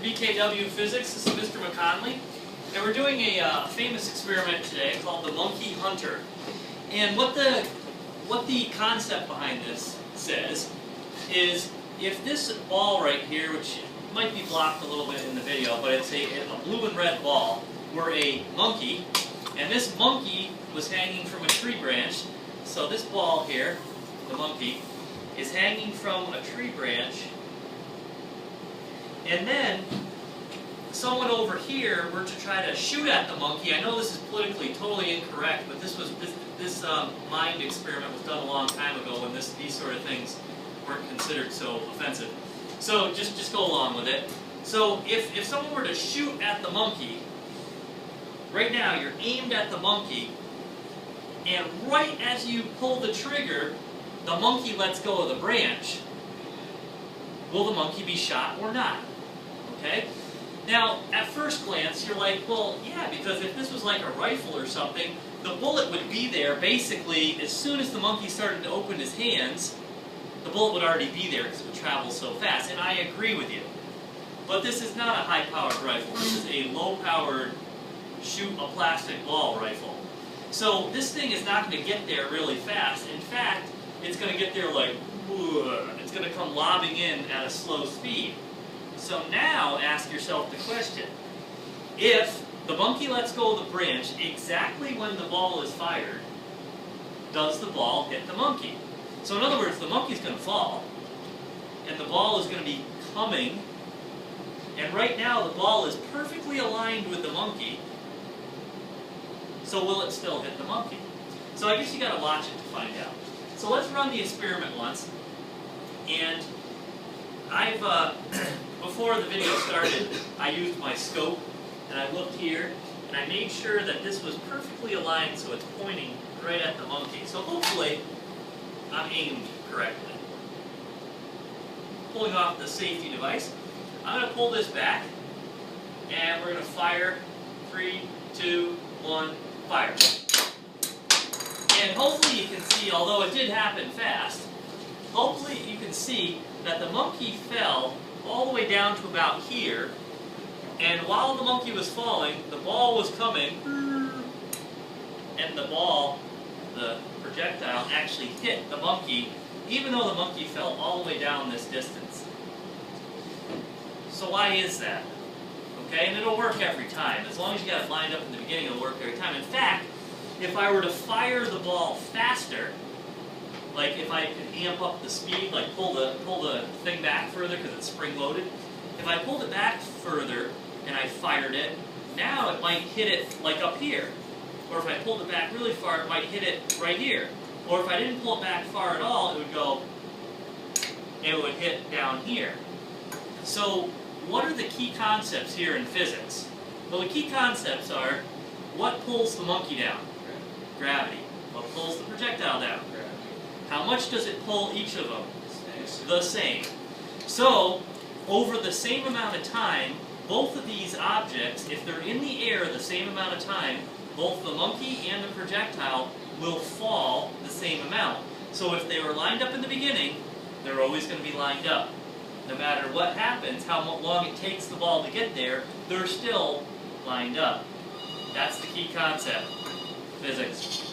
from BKW Physics. This is Mr. McConley, and we're doing a famous experiment today called the Monkey Hunter. And what the concept behind this says is, if this ball right here, which might be blocked a little bit in the video, but it's a blue and red ball, were a monkey, and this monkey was hanging from a tree branch. So this ball here, the monkey, is hanging from a tree branch, and then someone over here were to try to shoot at the monkey. I know this is politically totally incorrect, but this mind experiment was done a long time ago when these sort of things weren't considered so offensive. So just go along with it. So if someone were to shoot at the monkey, right now you're aimed at the monkey, and right as you pull the trigger, the monkey lets go of the branch. Will the monkey be shot or not? Okay? Now, at first glance, you're like, well, yeah, because if this was like a rifle or something, the bullet would be there basically as soon as the monkey started to open his hands. The bullet would already be there because it would travel so fast, and I agree with you. But this is not a high-powered rifle. This is a low-powered shoot a plastic ball rifle. So this thing is not going to get there really fast. In fact, it's going to get there like, it's going to come lobbing in at a slow speed. So now ask yourself the question, if the monkey lets go of the branch exactly when the ball is fired, does the ball hit the monkey? So in other words, the monkey's going to fall, and the ball is going to be coming, and right now the ball is perfectly aligned with the monkey, so will it still hit the monkey? So I guess you got to watch it to find out. So let's run the experiment once, and before the video started, I used my scope, and I looked here, and I made sure that this was perfectly aligned so it's pointing right at the monkey. So hopefully, I'm aimed correctly. Pulling off the safety device, I'm going to pull this back, and we're going to fire. 3, 2, 1, fire. And hopefully you can see, although it did happen fast, hopefully you can see that the monkey fell all the way down to about here, and while the monkey was falling, the ball was coming, and the ball, the projectile, actually hit the monkey, even though the monkey fell all the way down this distance. So why is that? Okay, and it'll work every time. As long as you got it lined up in the beginning, it'll work every time. In fact, if I were to fire the ball faster, like if I could amp up the speed, like pull the thing back further because it's spring-loaded, if I pulled it back further and I fired it, now it might hit it like up here. Or if I pulled it back really far, it might hit it right here. Or if I didn't pull it back far at all, it would hit down here. So what are the key concepts here in physics? Well, the key concepts are, what pulls the monkey down? Gravity. What pulls the projectile down? Gravity. How much does it pull each of them? The same. So, over the same amount of time, both of these objects, if they're in the air the same amount of time, both the monkey and the projectile will fall the same amount. So if they were lined up in the beginning, they're always going to be lined up. No matter what happens, how long it takes the ball to get there, they're still lined up. That's the key concept. Physics.